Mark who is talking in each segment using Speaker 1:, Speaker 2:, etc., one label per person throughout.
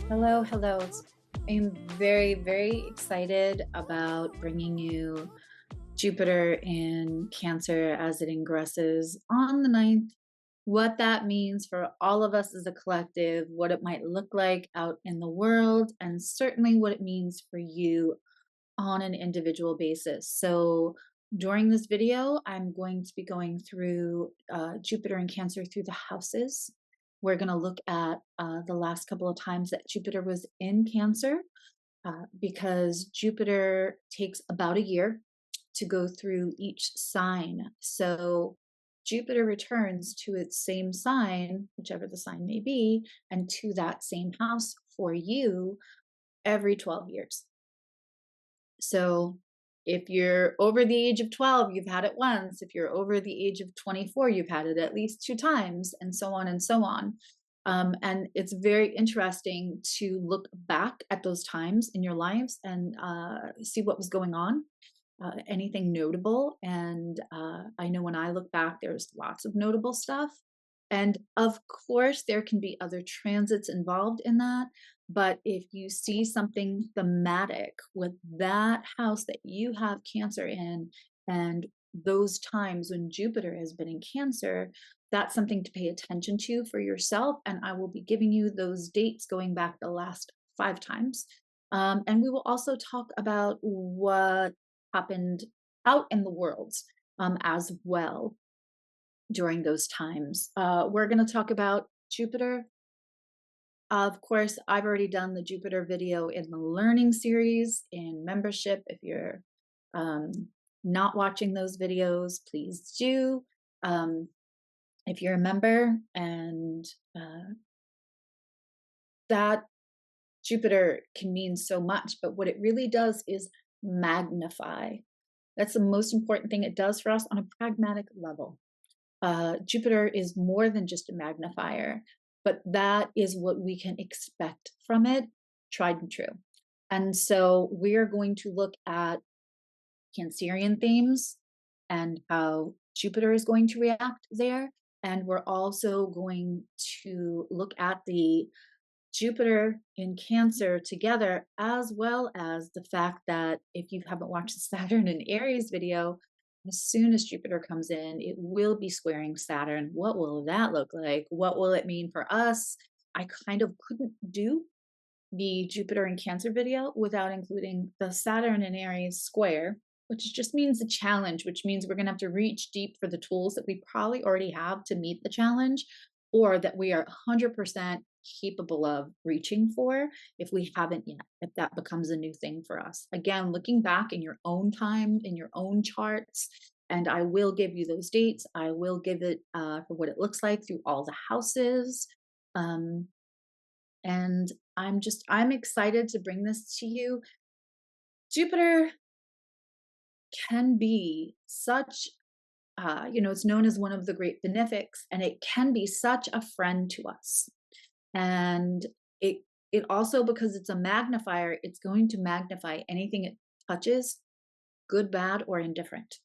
Speaker 1: Hello, hello. I'm very, very excited about bringing you Jupiter in Cancer as it ingresses on the 9th. What that means for all of us as a collective, what it might look like out in the world, and certainly what it means for you on an individual basis. So, during this video, I'm going to be going through Jupiter and Cancer through the houses. We're going to look at the last couple of times that Jupiter was in Cancer, because Jupiter takes about a year to go through each sign. So, Jupiter returns to its same sign, whichever the sign may be, and to that same house for you every 12 years. So if you're over the age of 12, you've had it once. If you're over the age of 24, you've had it at least 2 times, and so on and so on. And it's very interesting to look back at those times in your lives and see what was going on, anything notable. And I know when I look back, there's lots of notable stuff. And of course, there can be other transits involved in that. But if you see something thematic with that house that you have Cancer in, and those times when Jupiter has been in Cancer, that's something to pay attention to for yourself. And I will be giving you those dates going back the last 5 times. And we will also talk about what happened out in the world as well during those times. We're going to talk about Jupiter. Of course, I've already done the Jupiter video in the learning series in membership. If you're um, not watching those videos, please do. Um, if you're a member, and that Jupiter can mean so much, but what it really does is magnify. That's the most important thing it does for us on a pragmatic level. Jupiter is more than just a magnifier, but that is what we can expect from it, tried and true. And so we're going to look at Cancerian themes and how Jupiter is going to react there. And we're also going to look at the Jupiter in Cancer together, as well as the fact that if you haven't watched the Saturn and Aries video, as soon as Jupiter comes in, it will be squaring Saturn. What will that look like? What will it mean for us? I kind of couldn't do the Jupiter and Cancer video without including the Saturn and Aries square, which just means a challenge, which means we're going to have to reach deep for the tools that we probably already have to meet the challenge, or that we are 100% capable of reaching for if we haven't yet, if that becomes a new thing for us. Again, looking back in your own time, in your own charts, and I will give you those dates. I will give it for what it looks like through all the houses. Um, and I'm excited to bring this to you. Jupiter can be such, it's known as one of the great benefics, and it can be such a friend to us. And it it also, because it's a magnifier, it's going to magnify anything it touches, good, bad, or indifferent.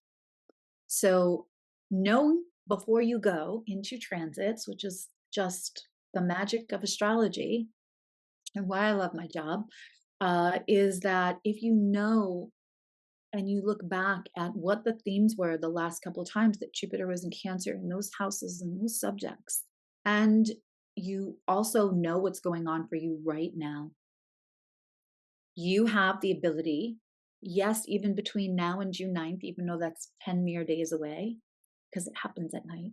Speaker 1: So know before you go into transits, which is just the magic of astrology and why I love my job, is that if you know and you look back at what the themes were the last couple of times that Jupiter was in Cancer in those houses and those subjects, and you also know what's going on for you right now, you have the ability, yes, even between now and June 9th, even though that's 10 mere days away, because it happens at night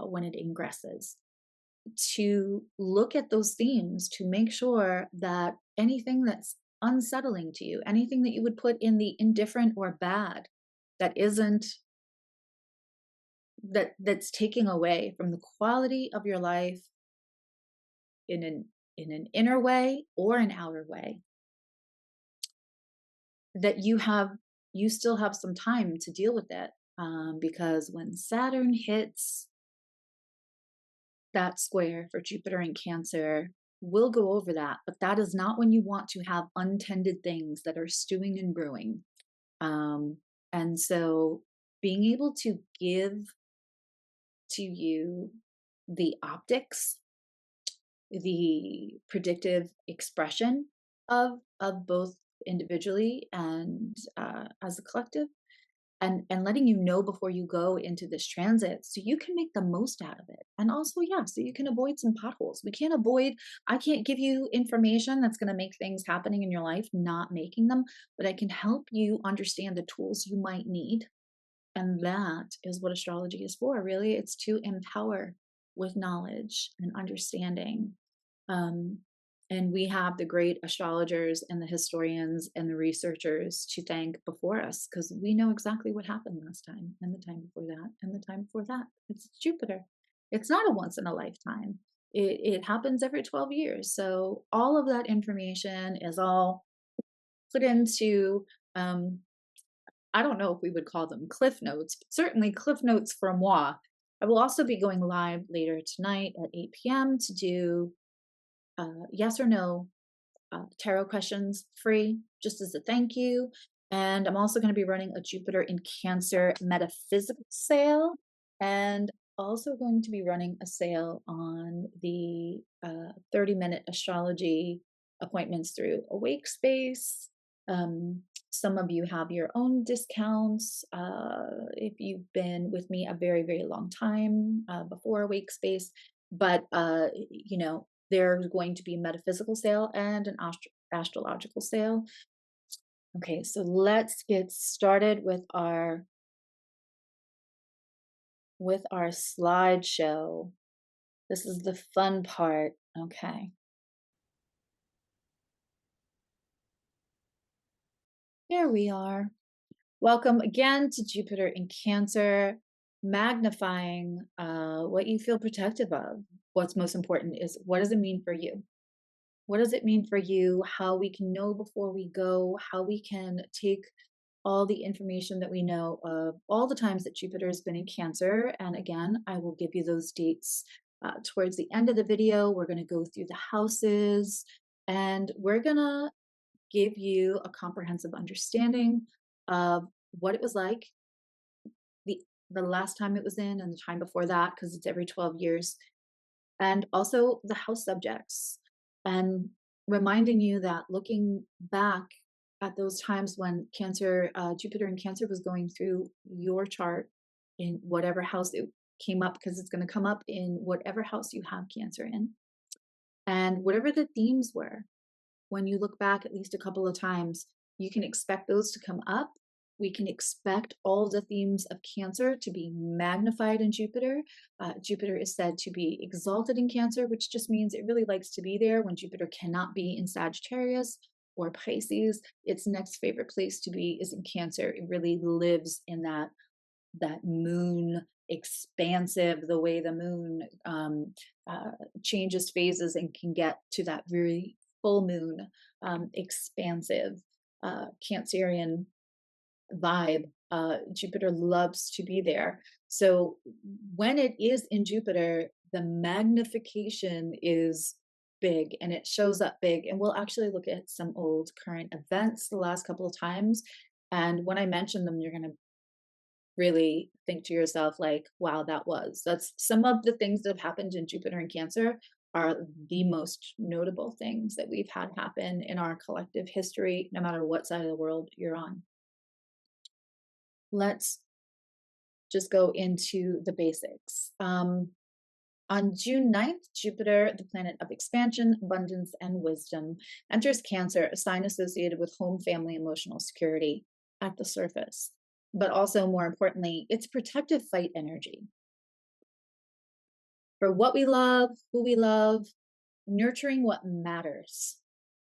Speaker 1: when it ingresses, to look at those themes to make sure that anything that's unsettling to you, anything that you would put in the indifferent or bad, that isn't that's taking away from the quality of your life in an inner way or an outer way, that you still have some time to deal with it, because when Saturn hits that square for Jupiter and Cancer, we'll go over that, but that is not when you want to have untended things that are stewing and brewing. And so being able to give to you the optics the predictive expression of both individually and as a collective, and letting you know before you go into this transit so you can make the most out of it. And also, yeah, so you can avoid some potholes. I can't give you information that's going to make things happening in your life not making them, but I can help you understand the tools you might need. And that is what astrology is for, really. It's to empower with knowledge and understanding. Um, and we have the great astrologers and the historians and the researchers to thank before us, because we know exactly what happened last time and the time before that and the time before that. It's Jupiter. It's not a once in a lifetime. It happens every 12 years. So all of that information is all put into, um, I don't know if we would call them cliff notes, but certainly cliff notes from moi. I will also be going live later tonight at 8 p.m. to do yes or no tarot questions free, just as a thank you. And I'm also going to be running a Jupiter in Cancer metaphysical sale, and also going to be running a sale on the 30-minute astrology appointments through Awake Space. Um, some of you have your own discounts if you've been with me a very, very long time before Awake Space. But, there's going to be a metaphysical sale and an astrological sale. Okay, so let's get started with our slideshow. This is the fun part. Okay, here we are. Welcome again to Jupiter in Cancer, magnifying what you feel protective of. What's most important is, what does it mean for you? What does it mean for you? How we can know before we go, how we can take all the information that we know of all the times that Jupiter has been in Cancer. And again, I will give you those dates towards the end of the video. We're going to go through the houses, and we're going to give you a comprehensive understanding of what it was like the the last time it was in and the time before that, because it's every 12 years, and also the house subjects, and reminding you that looking back at those times when Jupiter in Cancer was going through your chart in whatever house it came up, because it's going to come up in whatever house you have Cancer in, and whatever the themes were, when you look back at least a couple of times, you can expect those to come up. We can expect all the themes of Cancer to be magnified in Jupiter. Jupiter is said to be exalted in Cancer, which just means it really likes to be there when Jupiter cannot be in Sagittarius or Pisces. Its next favorite place to be is in Cancer. It really lives in that moon expansive, the way the moon changes phases and can get to that very full moon, expansive Cancerian vibe. Jupiter loves to be there. So when it is in Jupiter, the magnification is big and it shows up big. And we'll actually look at some old current events the last couple of times. And when I mention them, you're going to really think to yourself, like, wow, that's some of the things that have happened in Jupiter and Cancer are the most notable things that we've had happen in our collective history, no matter what side of the world you're on. Let's just go into the basics. On June 9th, Jupiter, the planet of expansion, abundance, and wisdom, enters Cancer, a sign associated with home, family, emotional security at the surface. But also, more importantly, it's protective fight energy for what we love, who we love, nurturing what matters,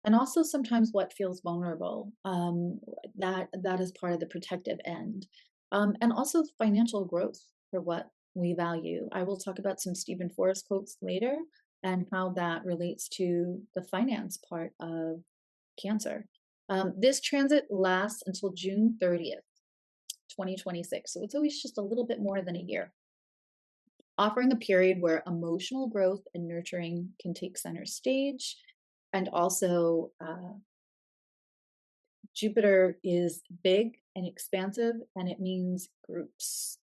Speaker 1: and also sometimes what feels vulnerable. That is part of the protective end, and also financial growth for what we value. I will talk about some Stephen Forrest quotes later and how that relates to the finance part of Cancer. This transit lasts until June 30th. 2026. So it's always just a little bit more than a year, offering a period where emotional growth and nurturing can take center stage. And also, Jupiter is big and expansive, and it means groups.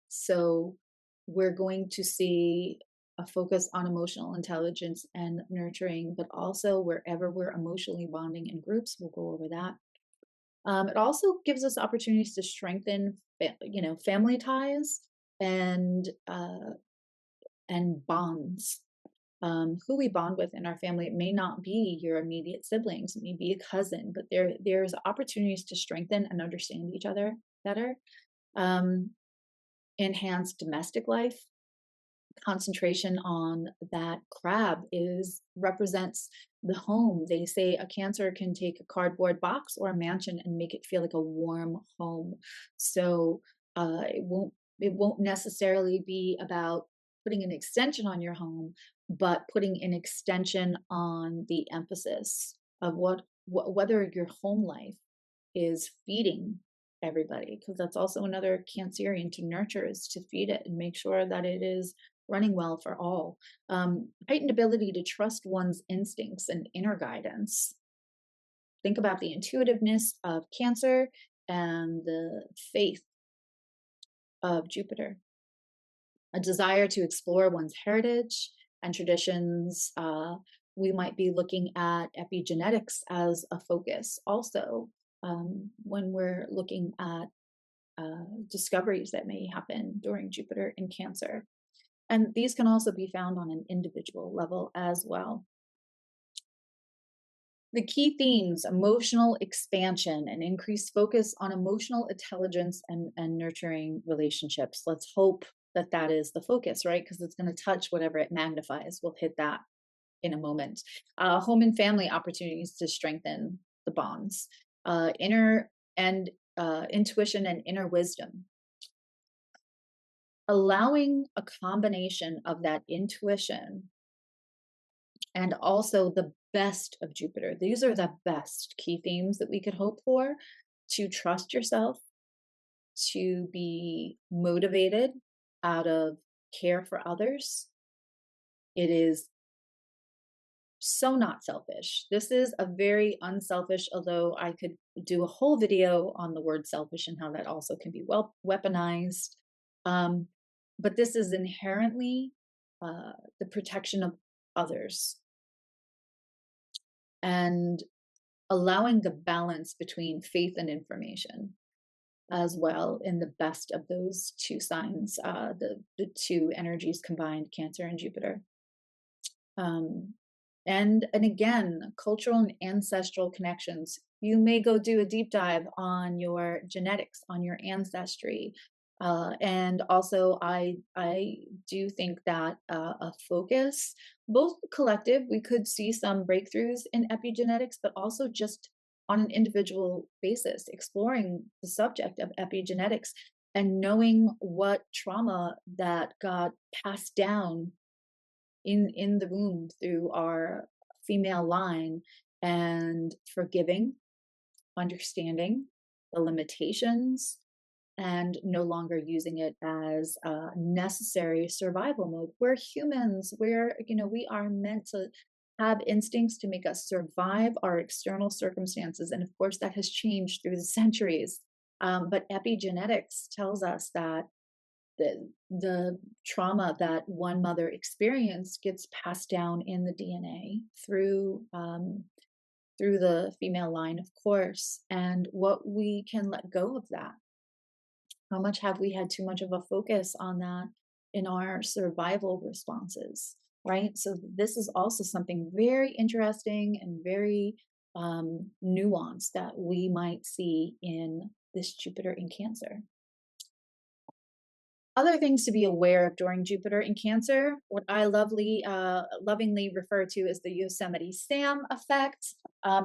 Speaker 1: So we're going to see a focus on emotional intelligence and nurturing, but also wherever we're emotionally bonding in groups, we'll go over that. It also gives us opportunities to strengthen, family ties and bonds. Who we bond with in our family, it may not be your immediate siblings, it may be a cousin, but there's opportunities to strengthen and understand each other better. Um, Enhance domestic life. Concentration on that crab is represents the home. They say a Cancer can take a cardboard box or a mansion and make it feel like a warm home. So it won't necessarily be about putting an extension on your home, but putting an extension on the emphasis of whether your home life is feeding everybody, because that's also another Cancerian to nurture, is to feed it and make sure that it is running well for all. Heightened ability to trust one's instincts and inner guidance. Think about the intuitiveness of Cancer and the faith of Jupiter. A desire to explore one's heritage and traditions. We might be looking at epigenetics as a focus also, when we're looking at discoveries that may happen during Jupiter in Cancer. And these can also be found on an individual level as well. The key themes: emotional expansion and increased focus on emotional intelligence and nurturing relationships. Let's hope that that is the focus, right? Because it's going to touch whatever it magnifies. We'll hit that in a moment. Home and family opportunities to strengthen the bonds. Inner and intuition and inner wisdom. Allowing a combination of that intuition and also the best of Jupiter. These are the best key themes that we could hope for: to trust yourself, to be motivated out of care for others. It is so not selfish. This is a very unselfish, although I could do a whole video on the word selfish and how that also can be well weaponized. But this is inherently the protection of others and allowing the balance between faith and information as well in the best of those two signs, the two energies combined, Cancer and Jupiter. And again, cultural and ancestral connections. You may go do a deep dive on your genetics, on your ancestry. And also, I do think that a focus, both collective, we could see some breakthroughs in epigenetics, but also just on an individual basis, exploring the subject of epigenetics and knowing what trauma that got passed down in the womb through our female line, and forgiving, understanding the limitations, and no longer using it as a necessary survival mode. We're humans. We are meant to have instincts to make us survive our external circumstances. And of course, that has changed through the centuries. But epigenetics tells us that the trauma that one mother experienced gets passed down in the DNA through the female line, of course, and what we can let go of that. How much have we had too much of a focus on that in our survival responses, right? So this is also something very interesting and very nuanced that we might see in this Jupiter in Cancer. Other things to be aware of during Jupiter in Cancer, what I lovingly refer to as the Yosemite Sam effect.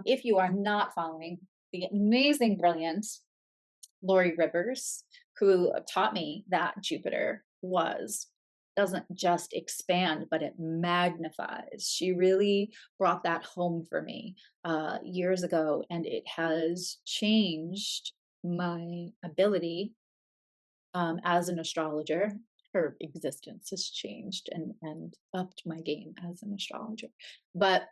Speaker 1: If you are not following the amazing, brilliant Lori Rivers, who taught me that Jupiter doesn't just expand, but it magnifies. She really brought that home for me years ago, and it has changed my ability as an astrologer. Her existence has changed and upped my game as an astrologer. But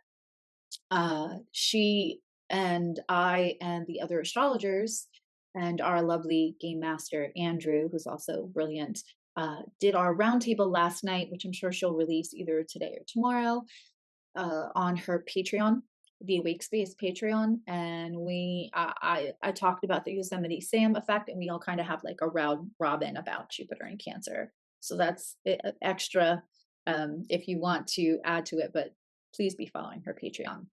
Speaker 1: she and I and the other astrologers and our lovely game master, Andrew, who's also brilliant, did our roundtable last night, which I'm sure she'll release either today or tomorrow, on her Patreon, the Awake Space Patreon, and I talked about the Yosemite Sam effect, and we all kind of have like a round robin about Jupiter and Cancer. So that's extra if you want to add to it, but please be following her Patreon.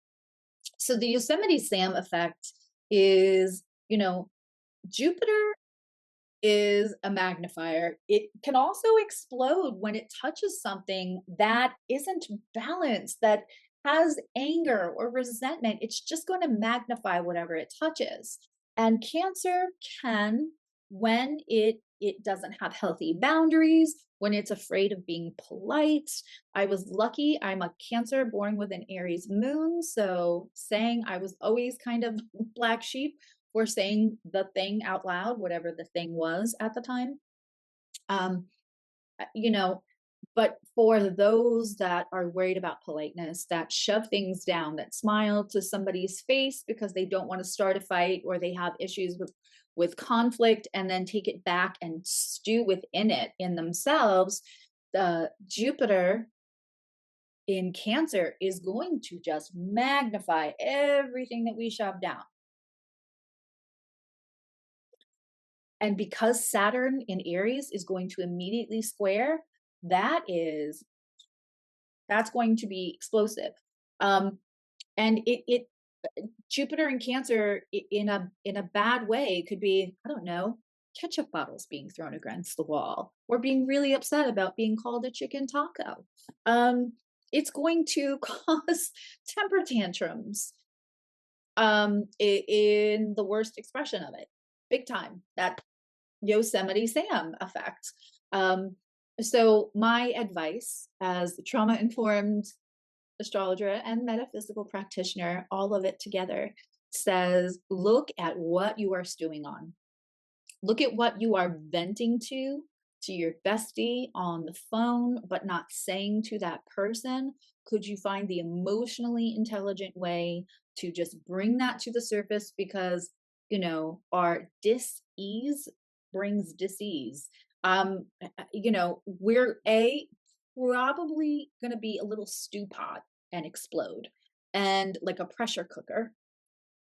Speaker 1: So the Yosemite Sam effect is, Jupiter is a magnifier. It can also explode when it touches something that isn't balanced, that has anger or resentment. It's just going to magnify whatever it touches. And Cancer can, when it doesn't have healthy boundaries, when it's afraid of being polite. I was lucky. I'm a Cancer born with an Aries moon, so saying I was always kind of black sheep for saying the thing out loud, whatever the thing was at the time. Um, you know, but for those that are worried about politeness, that shove things down, that smile to somebody's face because they don't want to start a fight or they have issues with conflict and then take it back and stew within it in themselves, the Jupiter in Cancer is going to just magnify everything that we shove down. And because Saturn in Aries is going to immediately square, that's going to be explosive. And it Jupiter in Cancer in a bad way could be, I don't know, ketchup bottles being thrown against the wall or being really upset about being called a chicken taco. It's going to cause temper tantrums in the worst expression of it, big time. That Yosemite Sam effect. So my advice as trauma informed astrologer and metaphysical practitioner, all of it together, says look at what you are stewing on. Look at what you are venting to your bestie on the phone, but not saying to that person. Could you find the emotionally intelligent way to just bring that to the surface? Because, our dis-ease brings disease. We're probably going to be a little stew pot and explode and like a pressure cooker.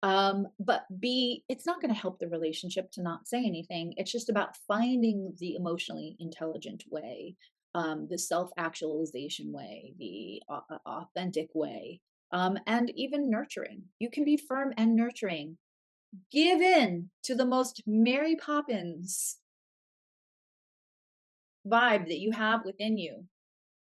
Speaker 1: But B, it's not going to help the relationship to not say anything. It's just about finding the emotionally intelligent way, the self-actualization way, the authentic way, and even nurturing. You can be firm and nurturing. Give in to the most Mary Poppins vibe that you have within you.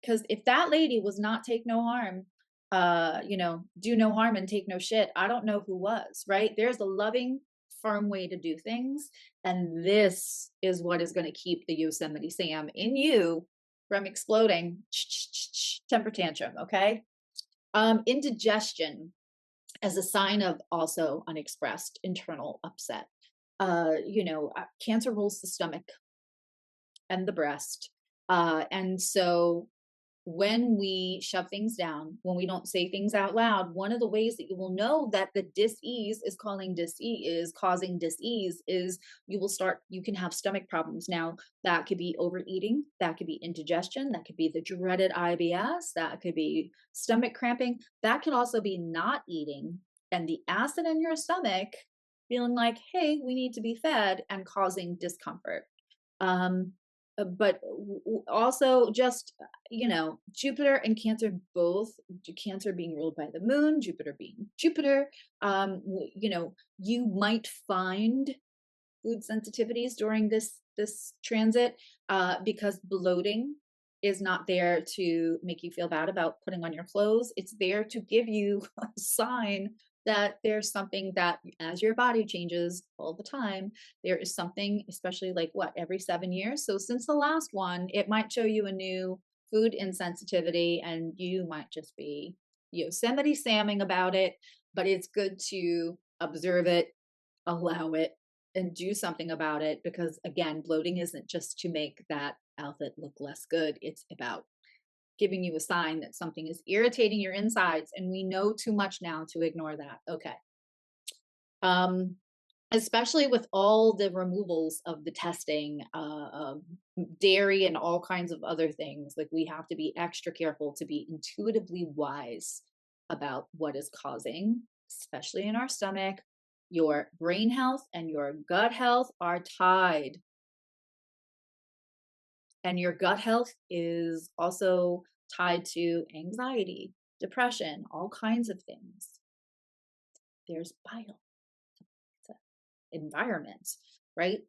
Speaker 1: Because if that lady was not take no harm, do no harm and take no shit, I don't know who was, right? There's a loving, firm way to do things. And this is what is going to keep the Yosemite Sam in you from exploding. Temper tantrum, okay? Indigestion as a sign of also unexpressed internal upset. Cancer rules the stomach and the breast. And so when we shove things down, when we don't say things out loud, one of the ways that you will know that the dis-ease is causing dis-ease is you can have stomach problems. Now, that could be overeating, that could be indigestion, that could be the dreaded IBS, that could be stomach cramping, that could also be not eating and the acid in your stomach feeling like, hey, we need to be fed and causing discomfort. But also just Jupiter and Cancer, both Cancer being ruled by the moon, Jupiter being Jupiter. You might find food sensitivities during this transit because bloating is not there to make you feel bad about putting on your clothes. It's there to give you a sign that there's something that as your body changes all the time, there is something, especially like every 7 years. So since the last one, it might show you a new food insensitivity and you might just be Yosemite Samming about it, but it's good to observe it, allow it, and do something about it because again, bloating isn't just to make that outfit look less good. It's about giving you a sign that something is irritating your insides, and we know too much now to ignore that. Okay. especially with all the removals of the testing, dairy and all kinds of other things. Like, we have to be extra careful to be intuitively wise about what is causing, especially in our stomach. Your brain health and your gut health are tied, and your gut health is also tied to anxiety, depression, all kinds of things. There's bile, environment, right?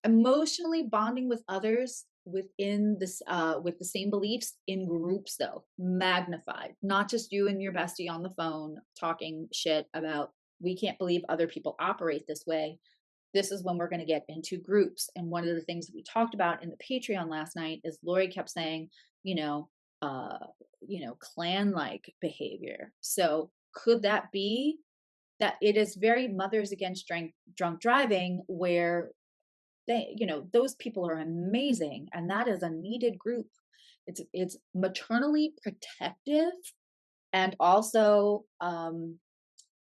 Speaker 1: Emotionally bonding with others within this with the same beliefs in groups, though, magnified, not just you and your bestie on the phone talking shit about we can't believe other people operate this way. This is when we're going to get into groups. And one of the things that we talked about in the Patreon last night is Lori kept saying, you know, uh, clan like behavior. So could that be that it is very mothers against drunk driving, where they, those people are amazing, and that is a needed group. It's maternally protective, and also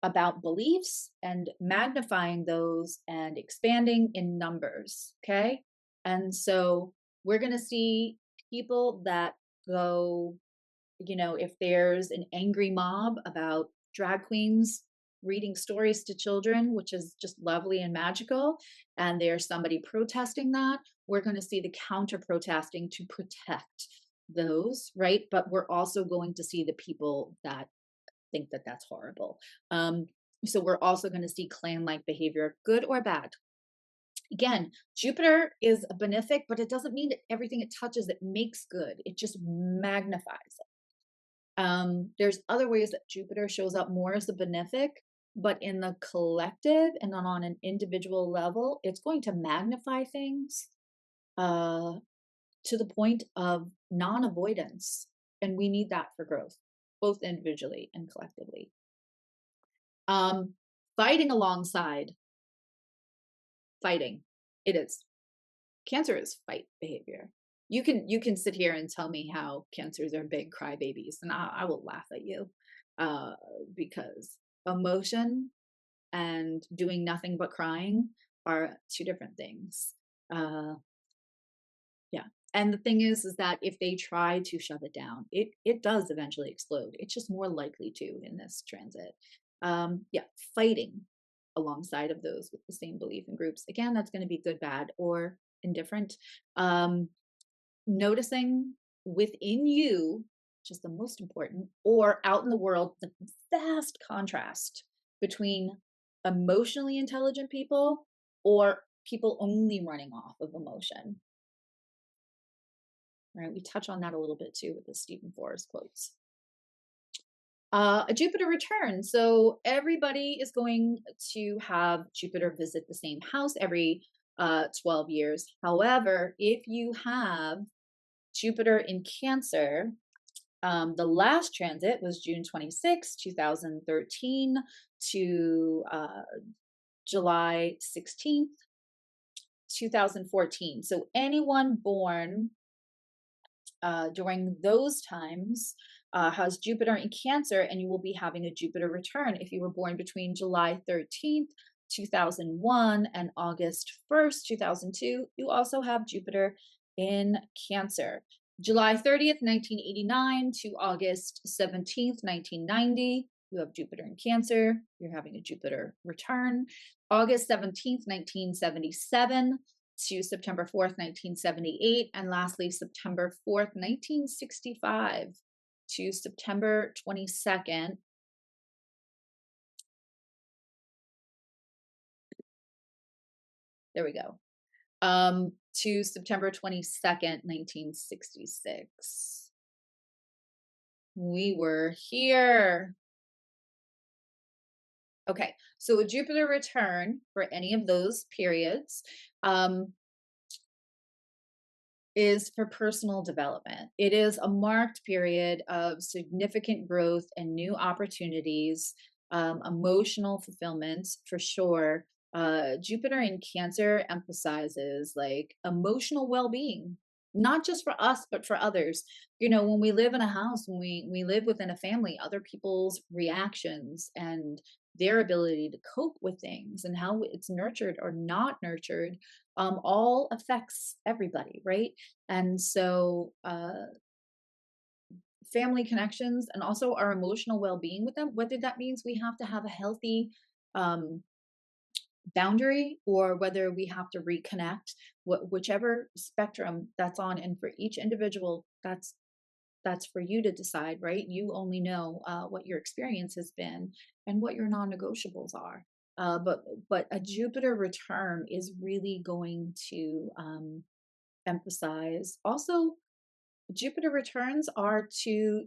Speaker 1: about beliefs and magnifying those and expanding in numbers. Okay. And so we're going to see people that go, if there's an angry mob about drag queens reading stories to children, which is just lovely and magical, and there's somebody protesting that, we're going to see the counter protesting to protect those, right? But we're also going to see the people that think that that's horrible. So we're also going to see clan-like behavior, good or bad. Again, Jupiter is a benefic, but it doesn't mean that everything it touches it makes good. It just magnifies it. There's other ways that Jupiter shows up more as a benefic, but in the collective and on an individual level, it's going to magnify things uh, to the point of non-avoidance. And we need that for growth, both individually and collectively. Fighting alongside fighting. It is. Cancer is fight behavior. You can sit here and tell me how cancers are big crybabies, and I will laugh at you, because emotion and doing nothing but crying are two different things. Uh, yeah. And the thing is that if they try to shut it down, it does eventually explode. It's just more likely to in this transit. Yeah, fighting alongside of those with the same belief in groups. Again, that's going to be good, bad, or indifferent. Um, Noticing within you, which is the most important, or out in the world, the vast contrast between emotionally intelligent people or people only running off of emotion. Right? We touch on that a little bit too with the Stephen Forrest quotes. A Jupiter return. So everybody is going to have Jupiter visit the same house every 12 years. However, if you have Jupiter in Cancer, the last transit was June 26, 2013 to July 16th, 2014. So anyone born during those times has Jupiter in Cancer, and you will be having a Jupiter return. If you were born between July 13th, 2001 and August 1st, 2002, you also have Jupiter in Cancer. July 30th, 1989 to August 17th, 1990, you have Jupiter in Cancer. You're having a Jupiter return. August 17th, 1977 to September 4th, 1978, and lastly, September 4th, 1965 to September 22nd. There we go. To September 22nd, 1966. We were here. Okay, so a Jupiter return for any of those periods is for personal development. It is a marked period of significant growth and new opportunities, emotional fulfillment for sure. Jupiter in Cancer emphasizes like emotional well-being, not just for us, but for others. When we live in a house, when we live within a family, other people's reactions and their ability to cope with things and how it's nurtured or not nurtured, all affects everybody, right? And so, family connections and also our emotional well-being with them, whether that means we have to have a healthy um, boundary or whether we have to reconnect, whichever spectrum that's on, and for each individual, that's for you to decide, right? You only know what your experience has been and what your non-negotiables are. But a Jupiter return is really going to emphasize. Also, Jupiter returns are to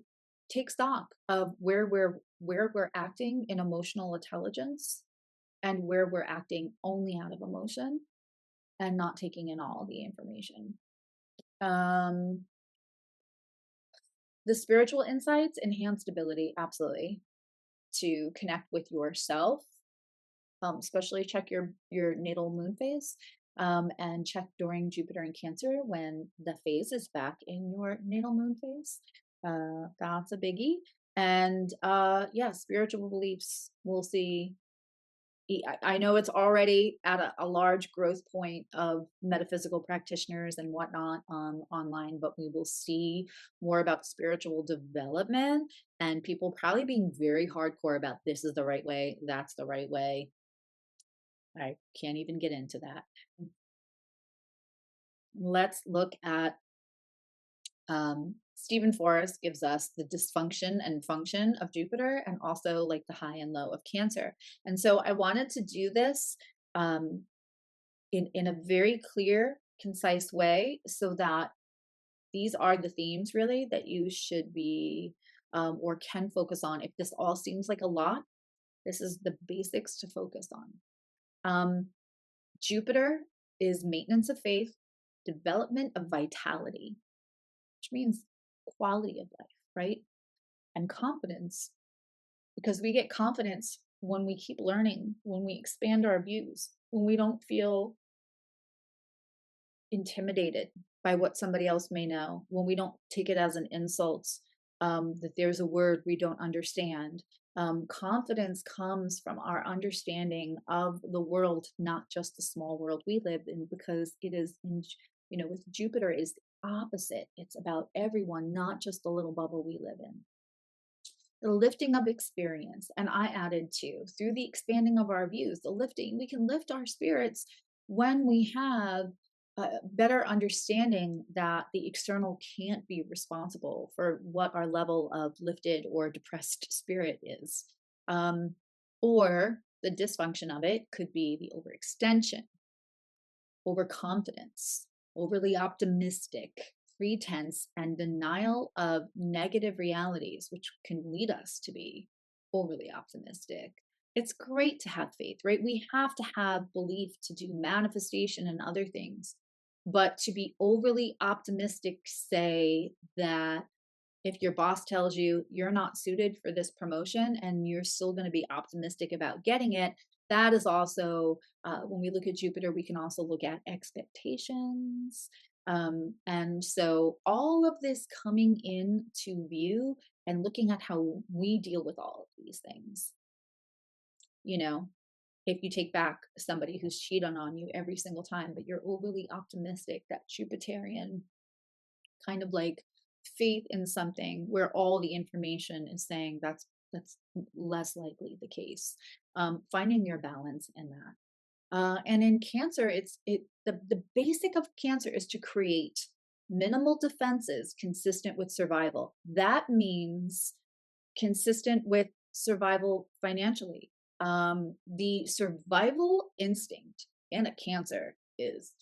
Speaker 1: take stock of where we're acting in emotional intelligence and where we're acting only out of emotion and not taking in all the information. Um, the spiritual insights enhanced ability, absolutely, to connect with yourself. Especially check your natal moon phase, and check during Jupiter in Cancer when the phase is back in your natal moon phase. That's a biggie. And yeah, spiritual beliefs. We'll see. I know it's already at a large growth point of metaphysical practitioners and whatnot online, but we will see more about spiritual development and people probably being very hardcore about this is the right way, that's the right way. I can't even get into that. Let's look at Stephen Forrest gives us the dysfunction and function of Jupiter and also like the high and low of Cancer. And so I wanted to do this um, in a very clear, concise way so that these are the themes really that you should be or can focus on. If this all seems like a lot, this is the basics to focus on. Um, Jupiter is maintenance of faith, development of vitality, which means quality of life, right? And confidence, because we get confidence when we keep learning, when we expand our views, when we don't feel intimidated by what somebody else may know, when we don't take it as an insult, that there's a word we don't understand. Confidence comes from our understanding of the world, not just the small world we live in, because it is, with Jupiter is the opposite. It's about everyone, not just the little bubble we live in. The lifting of experience, and I added too, through the expanding of our views, the lifting, we can lift our spirits when we have a better understanding that the external can't be responsible for what our level of lifted or depressed spirit is. Um, or the dysfunction of it could be the overextension, overconfidence, overly optimistic, pretense, and denial of negative realities, which can lead us to be overly optimistic. It's great to have faith, right? We have to have belief to do manifestation and other things. But to be overly optimistic, say that if your boss tells you you're not suited for this promotion and you're still going to be optimistic about getting it, that is also, when we look at Jupiter, we can also look at expectations. And so all of this coming into view and looking at how we deal with all of these things, you know, if you take back somebody who's cheating on you every single time, but you're overly optimistic, that Jupiterian kind of like faith in something where all the information is saying that's less likely the case. Finding your balance in that. And in Cancer, the basic of Cancer is to create minimal defenses consistent with survival. That means consistent with survival financially. The survival instinct in a Cancer is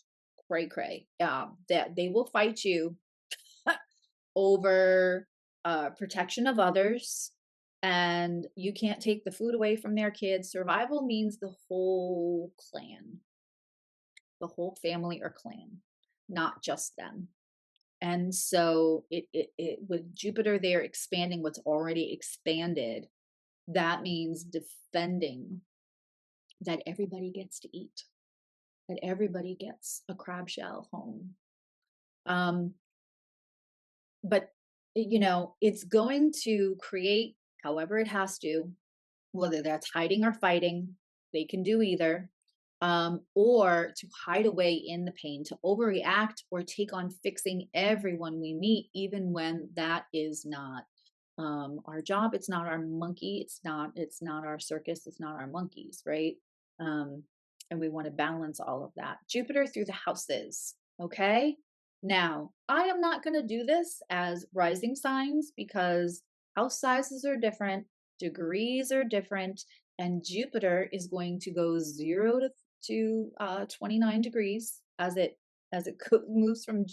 Speaker 1: cray cray. That they will fight you over protection of others, and you can't take the food away from their kids. Survival means the whole clan, the whole family or clan, not just them. And so it with Jupiter there expanding what's already expanded, that means defending that everybody gets to eat, that everybody gets a crab shell home. Um, but it's going to create, however it has to, whether that's hiding or fighting, they can do either, or to hide away in the pain, to overreact or take on fixing everyone we meet, even when that is not our job. It's not our monkey. It's not our circus. It's not our monkeys, right? Um, and we want to balance all of that. Jupiter through the houses. Okay. Now, I am not going to do this as rising signs because house sizes are different, degrees are different, and Jupiter is going to go 0 to 29 degrees as it moves from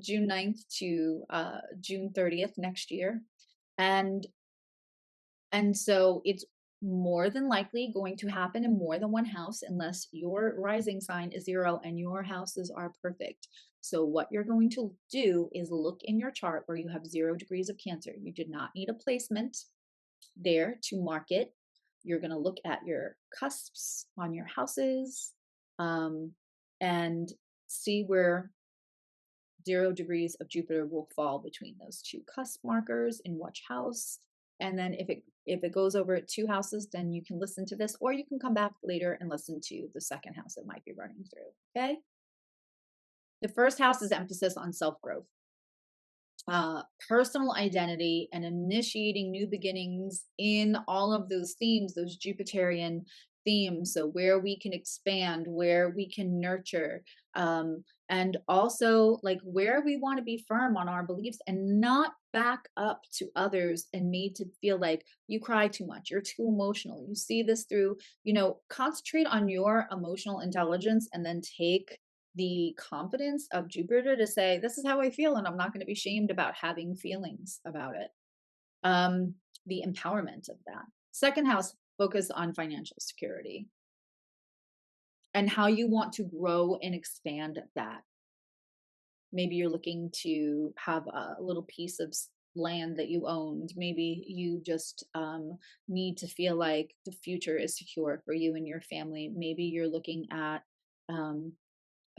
Speaker 1: June 9th to June 30th next year. And so it's more than likely going to happen in more than one house unless your rising sign is 0 and your houses are perfect. So what you're going to do is look in your chart where you have 0 degrees of Cancer. You did not need a placement there to mark it. You're going to look at your cusps on your houses, um, and see where 0 degrees of Jupiter will fall between those two cusp markers in which house. And then if it goes over 2 houses, then you can listen to this, or you can come back later and listen to the second house that might be running through. Okay. The first house is emphasis on self growth, personal identity, and initiating new beginnings in all of those themes, those Jupiterian themes. So, where we can expand, where we can nurture, and also like where we want to be firm on our beliefs and not back up to others and made to feel like you cry too much, you're too emotional. You see this through, concentrate on your emotional intelligence and then take the confidence of Jupiter to say, this is how I feel, and I'm not going to be shamed about having feelings about it. Um, the empowerment of that. Second house, focus on financial security and how you want to grow and expand that. Maybe you're looking to have a little piece of land that you owned. Maybe you just need to feel like the future is secure for you and your family. Maybe you're looking at um,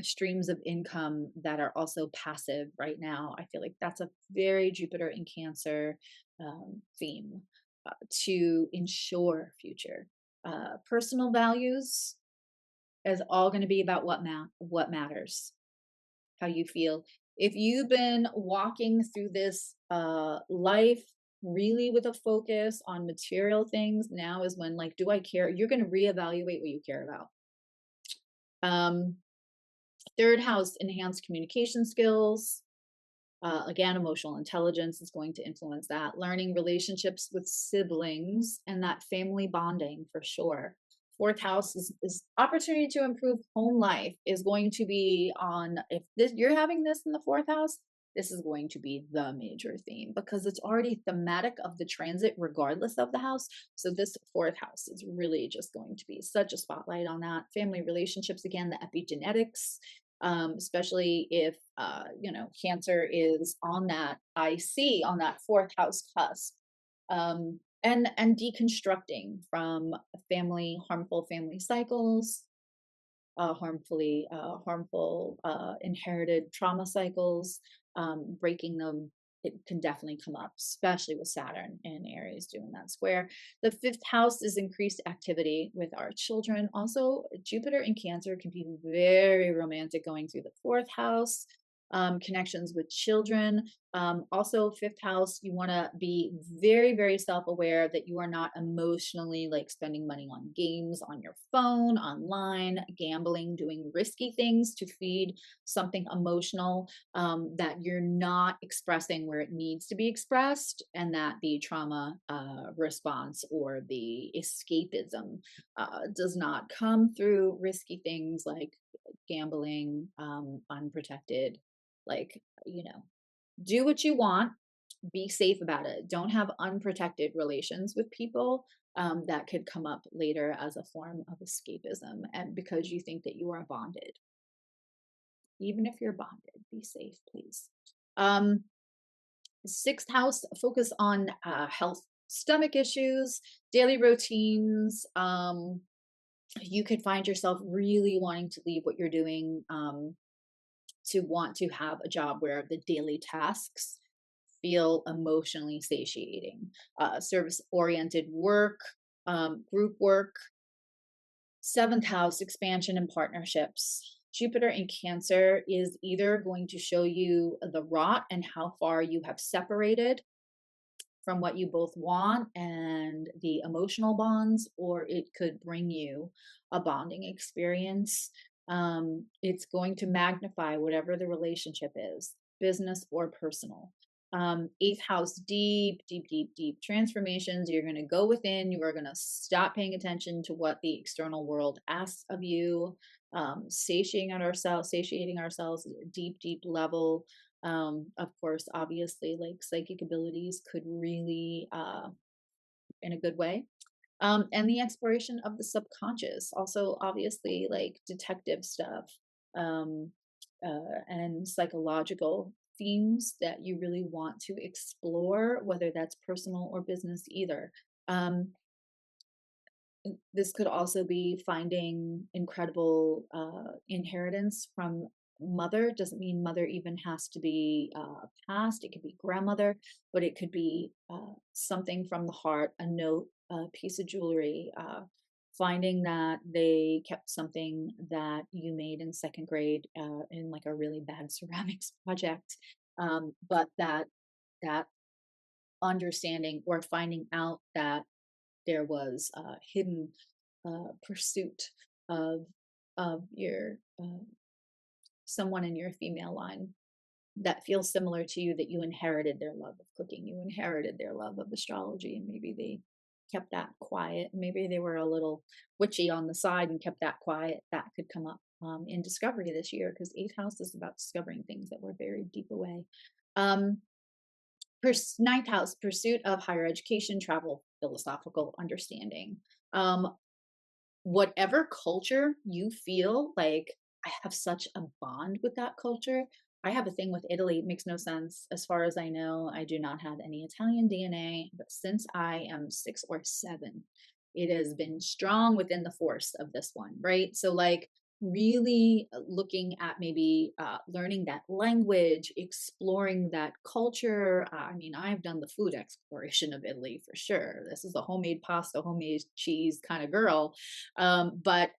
Speaker 1: streams of income that are also passive right now. I feel like that's a very Jupiter in Cancer theme, to ensure future. Personal values is all going to be about what matters, how you feel. If you've been walking through this life really with a focus on material things, now is when, like, do I care? You're going to reevaluate what you care about. Third house, enhanced communication skills. Again, emotional intelligence is going to influence that. Learning relationships with siblings and that family bonding for sure. Fourth house is opportunity to improve home life is going to be on, if this you're having this in the fourth house, this is going to be the major theme because it's already thematic of the transit regardless of the house. So this fourth house is really just going to be such a spotlight on that. Family relationships, again, the epigenetics, especially if Cancer is on that IC on that fourth house cusp, and deconstructing from harmful family cycles, harmful inherited trauma cycles, breaking them. It can definitely come up, especially with Saturn in Aries doing that square. The fifth house is increased activity with our children. Also, Jupiter in Cancer can be very romantic going through the fourth house. Connections with children. Also, fifth house, you want to be very, very self aware that you are not emotionally like spending money on games on your phone, online, gambling, doing risky things to feed something emotional, that you're not expressing where it needs to be expressed, and that the trauma response or the escapism does not come through risky things like gambling, unprotected, like, do what you want, be safe about it. Don't have unprotected relations with people, that could come up later as a form of escapism and because you think that you are bonded. Even if you're bonded, be safe, please. Um, Sixth house, focus on health, stomach issues, daily routines. You could find yourself really wanting to leave what you're doing, to want to have a job where the daily tasks feel emotionally satiating. Service oriented work, group work. Seventh house, expansion and partnerships. Jupiter in Cancer is either going to show you the rot and how far you have separated from what you both want and the emotional bonds, or it could bring you a bonding experience. It's going to magnify whatever the relationship is, business or personal. Eighth house, deep, deep, deep, deep transformations. You're going to go within. You are going to stop paying attention to what the external world asks of you. Satiating ourselves at a deep, deep level. Of course, obviously, like psychic abilities could really, in a good way. And the exploration of the subconscious, also obviously like detective stuff, um, and psychological themes that you really want to explore, whether that's personal or business either. Um, this could also be finding incredible inheritance from mother. Doesn't mean mother even has to be past. It could be grandmother, but it could be something from the heart, a note, a piece of jewelry. Finding that they kept something that you made in second grade in like a really bad ceramics project, but that understanding or finding out that there was a hidden pursuit of your someone in your female line that feels similar to you, that you inherited their love of cooking, you inherited their love of astrology, and maybe they kept that quiet. Maybe they were a little witchy on the side and kept that quiet. That could come up in discovery this year, because eighth house is about discovering things that were buried deep away. Um, Ninth house, pursuit of higher education, travel, philosophical understanding. Whatever culture you feel like, I have such a bond with that culture. I have a thing with Italy. It makes no sense. As far as I know, I do not have any Italian DNA, but since I am 6 or 7, it has been strong within the force of this one, right? So, like, really looking at maybe learning that language, exploring that culture. I mean, I've done the food exploration of Italy for sure. This is a homemade pasta, homemade cheese kind of girl. But,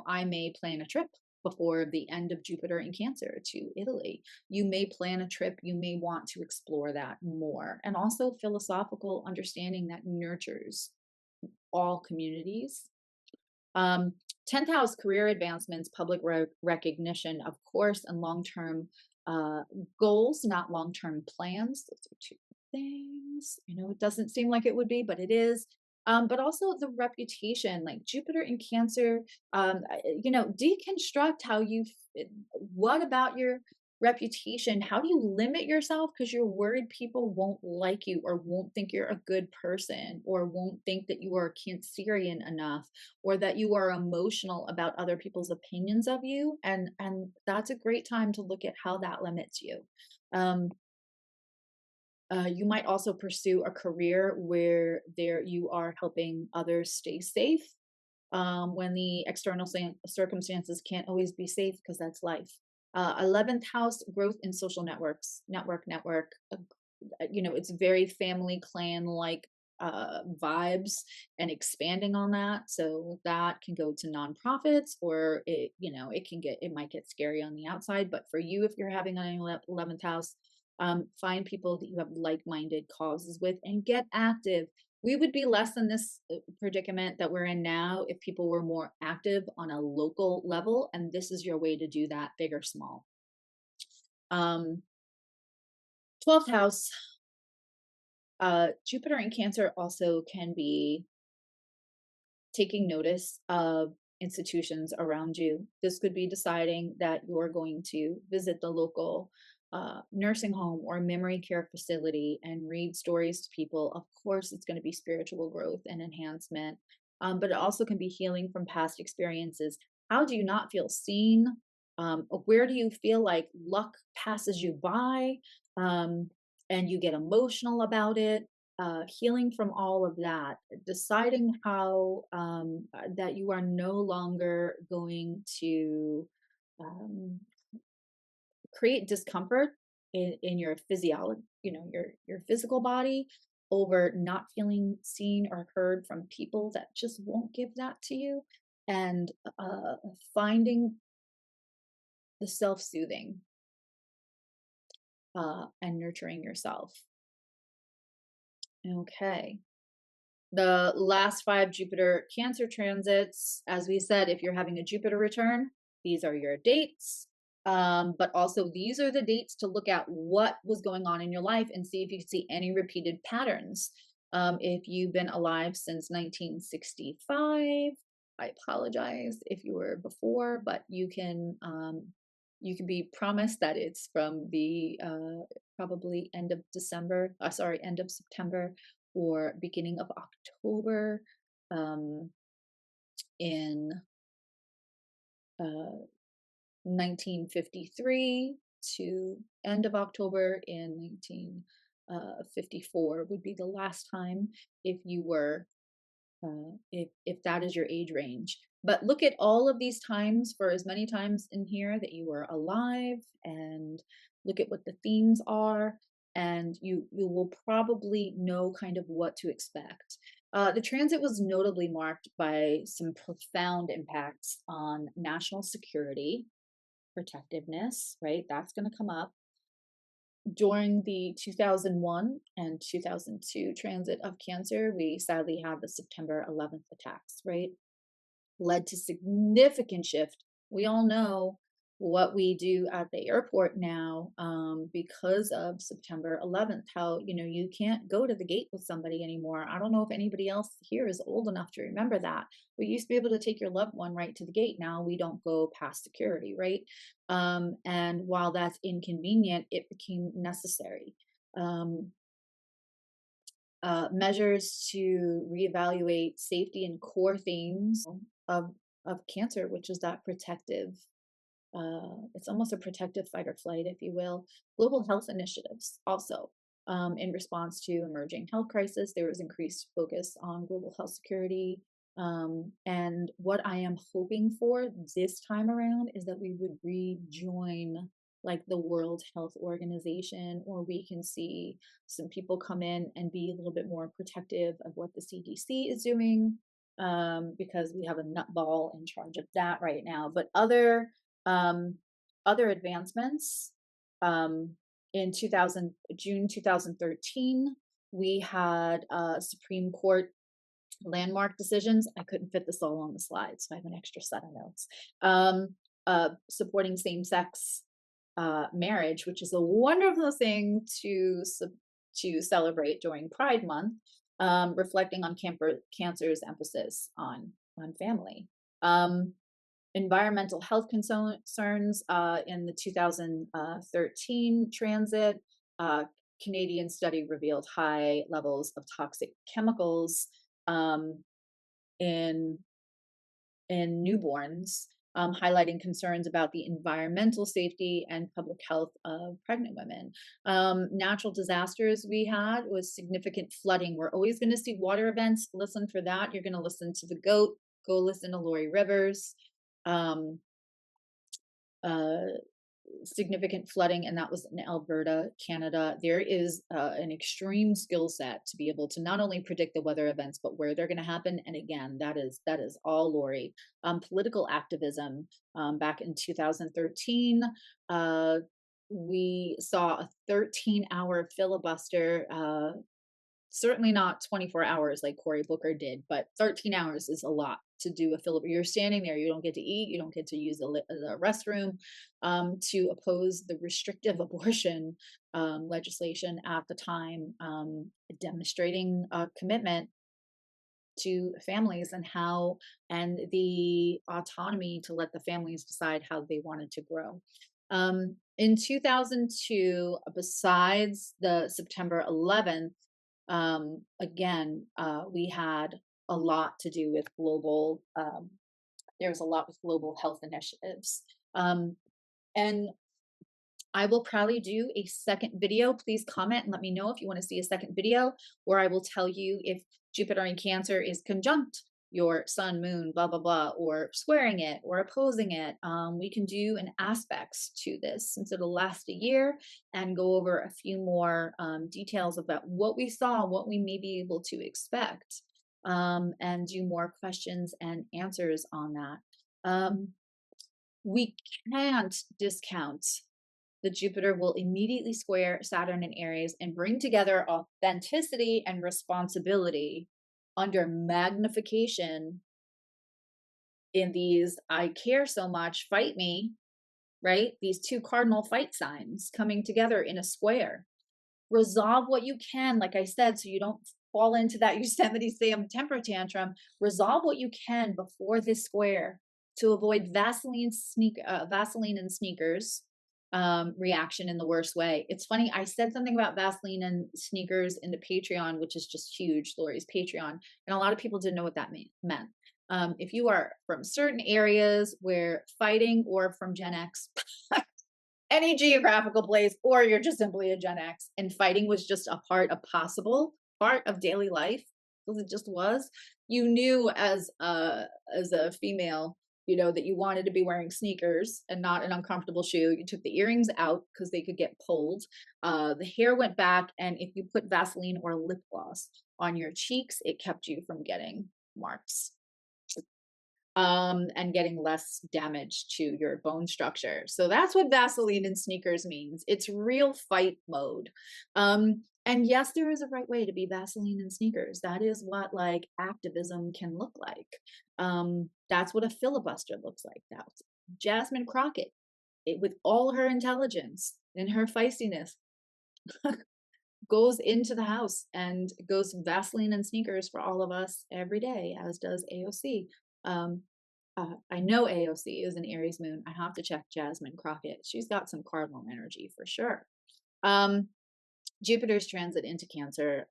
Speaker 1: I may plan a trip before the end of Jupiter in Cancer to Italy. You may plan a trip, you may want to explore that more. And also philosophical understanding that nurtures all communities. um, 10th house, career advancements, public recognition, of course, and long term uh, goals, not long term plans. Those are two things. It doesn't seem like it would be, but it is. But also the reputation, like Jupiter in Cancer, deconstruct how what about your reputation? How do you limit yourself because you're worried people won't like you, or won't think you're a good person, or won't think that you are Cancerian enough, or that you are emotional about other people's opinions of you, and that's a great time to look at how that limits you. um, you might also pursue a career where there you are helping others stay safe, when the external circumstances can't always be safe, because that's life. 11th house, growth in social networks, network. It's very family clan like vibes, and expanding on that. So that can go to nonprofits, or it might get scary on the outside. But for you, if you're having an 11th house, find people that you have like-minded causes with and get active. We would be less in this predicament that we're in now if people were more active on a local level, and this is your way to do that, big or small. um 12th house, Jupiter in Cancer also can be taking notice of institutions around you. This could be deciding that you're going to visit the local nursing home or memory care facility and read stories to people. Of course, it's going to be spiritual growth and enhancement, but it also can be healing from past experiences. How do you not feel seen? Where do you feel like luck passes you by, um, and you get emotional about it? Healing from all of that, deciding how that you are no longer going to um, create discomfort in your physiology, your physical body, over not feeling seen or heard from people that just won't give that to you, and finding the self-soothing and nurturing yourself. Okay. The last 5 Jupiter Cancer transits, as we said, if you're having a Jupiter return, these are your dates. But also, these are the dates to look at what was going on in your life and see if you can see any repeated patterns. If you've been alive since 1965, I apologize if you were before, but you can be promised that it's from the probably end of December, end of September or beginning of October, um, in uh, 1953 to end of October in 1954 would be the last time, if you were if that is your age range. But look at all of these times for as many times in here that you were alive, and look at what the themes are, and you will probably know kind of what to expect. The transit was notably marked by some profound impacts on national security, protectiveness, right? That's going to come up during the 2001 and 2002 transit of Cancer. We sadly have the September 11th attacks, right? Led to significant shift. We all know what we do at the airport now, because of September 11th, how you can't go to the gate with somebody anymore. I don't know if anybody else here is old enough to remember that. We used to be able to take your loved one right to the gate. Now we don't go past security, right? And while that's inconvenient, it became necessary. um, Measures to reevaluate safety and core themes of Cancer, which is that protective. It's almost a protective fight or flight, if you will. Global health initiatives also. In response to emerging health crisis, there was increased focus on global health security. And what I am hoping for this time around is that we would rejoin like the World Health Organization, or we can see some people come in and be a little bit more protective of what the CDC is doing, because we have a nutball in charge of that right now. But um, other advancements, um, in June 2013, we had Supreme Court landmark decisions. I couldn't fit this all on the slide, so I have an extra set of notes. Supporting same-sex marriage, which is a wonderful thing to celebrate during Pride Month, reflecting on Cancer's emphasis on family. Environmental health concerns in the 2013 transit. Canadian study revealed high levels of toxic chemicals um, in newborns, highlighting concerns about the environmental safety and public health of pregnant women. Natural disasters we had was significant flooding. We're always going to see water events. Listen for that. You're going to listen to the GOAT. Go listen to Lori Rivers. Um, uh, Significant flooding, and that was in Alberta, Canada. There is an extreme skill set to be able to not only predict the weather events, but where they're going to happen. And again, that is all Lori. Political activism, back in 2013, we saw a 13-hour filibuster. Certainly not 24 hours like Cory Booker did, but 13 hours is a lot to do a filibuster. You're standing there, you don't get to eat, you don't get to use the restroom, to oppose the restrictive abortion legislation at the time, demonstrating a commitment to families and the autonomy to let the families decide how they wanted to grow. In 2002, besides the September 11th, again, we had a lot to do with there was a lot with global health initiatives. And I will probably do a second video. Please comment and let me know if you want to see a second video, or I will tell you if Jupiter in Cancer is conjunct your sun, moon, blah, blah, blah, or squaring it or opposing it. We can do an aspects to this since it'll last a year and go over a few more details about what we saw, what we may be able to expect, and do more questions and answers on that. We can't discount the Jupiter will immediately square Saturn in Aries and bring together authenticity and responsibility under magnification in these I care so much, fight me, right? These two cardinal fight signs coming together in a square. Resolve what you can, like I said, so you don't fall into that Yosemite Sam temper tantrum. Resolve what you can before this square to avoid Vaseline and sneakers reaction in the worst way. It's funny, I said something about Vaseline and sneakers in the Patreon, which is just huge, Lori's Patreon, and a lot of people didn't know what that meant. If you are from certain areas where fighting, or from Gen X, any geographical place, or you're just simply a Gen X and fighting was just a possible part of daily life, because it just was, you knew as a female, that you wanted to be wearing sneakers and not an uncomfortable shoe. You took the earrings out because they could get pulled. The hair went back, and if you put Vaseline or lip gloss on your cheeks, it kept you from getting marks. And getting less damage to your bone structure. So that's what Vaseline and sneakers means. It's real fight mode. And yes, there is a right way to be Vaseline and sneakers. That is what like activism can look like. That's what a filibuster looks like. That's Jasmine Crockett, with all her intelligence and her feistiness, goes into the house and goes Vaseline and sneakers for all of us every day, as does AOC. I know AOC is an Aries moon. I have to check Jasmine Crockett. She's got some cardinal energy for sure. Jupiter's transit into Cancer,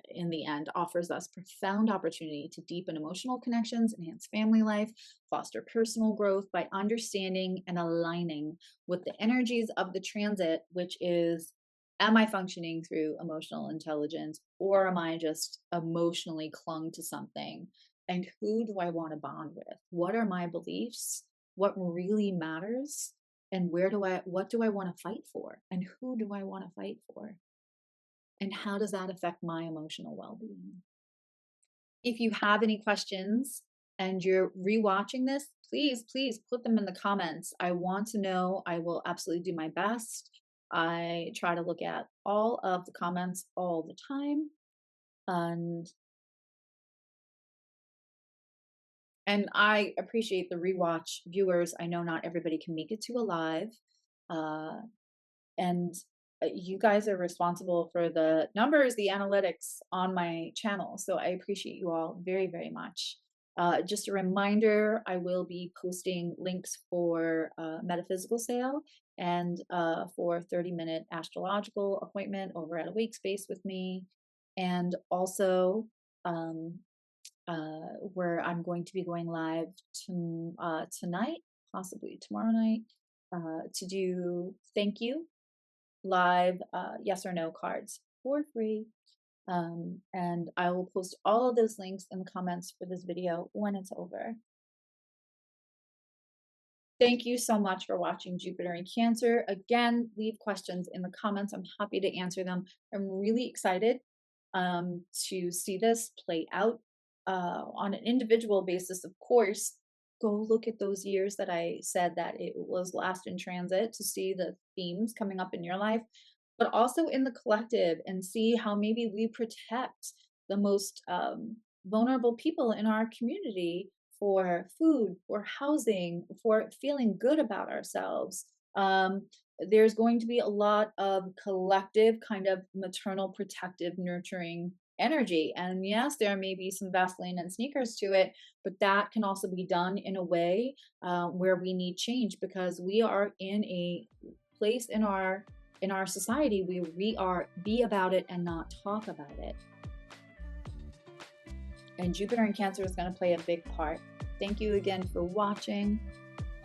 Speaker 1: in the end, offers us profound opportunity to deepen emotional connections, enhance family life, foster personal growth by understanding and aligning with the energies of the transit, which is, am I functioning through emotional intelligence, or am I just emotionally clung to something? And who do I want to bond with? What are my beliefs? What really matters? And what do I want to fight for? And who do I want to fight for? And how does that affect my emotional well-being? If you have any questions and you're rewatching this, please put them in the comments. I want to know. I will absolutely do my best. I try to look at all of the comments all the time. And I appreciate the rewatch viewers. I know not everybody can make it to a live. And you guys are responsible for the numbers, the analytics on my channel. So I appreciate you all very, very much. Just a reminder, I will be posting links for metaphysical sale and for 30-minute astrological appointment over at Awake Space with me. And also where I'm going to be going live tonight, possibly tomorrow night, to do thank you live yes or no cards for free. And I will post all of those links in the comments for this video when it's over. Thank you so much for watching Jupiter in Cancer. Again, leave questions in the comments. I'm happy to answer them. I'm really excited to see this play out on an individual basis. Of course, go look at those years that I said that it was last in transit to see the themes coming up in your life, but also in the collective, and see how maybe we protect the most vulnerable people in our community for food, for housing, for feeling good about ourselves. There's going to be a lot of collective kind of maternal, protective, nurturing energy. And yes, there may be some Vaseline and sneakers to it, but that can also be done in a way where we need change, because we are in a place in our society where we are be about it and not talk about it. And Jupiter in Cancer is going to play a big part. Thank you again for watching,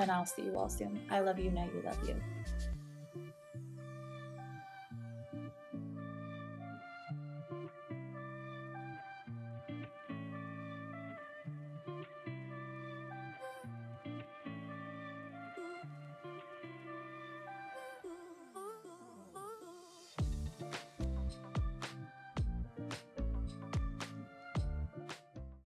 Speaker 1: and I'll see you all soon. I love you, now you love you.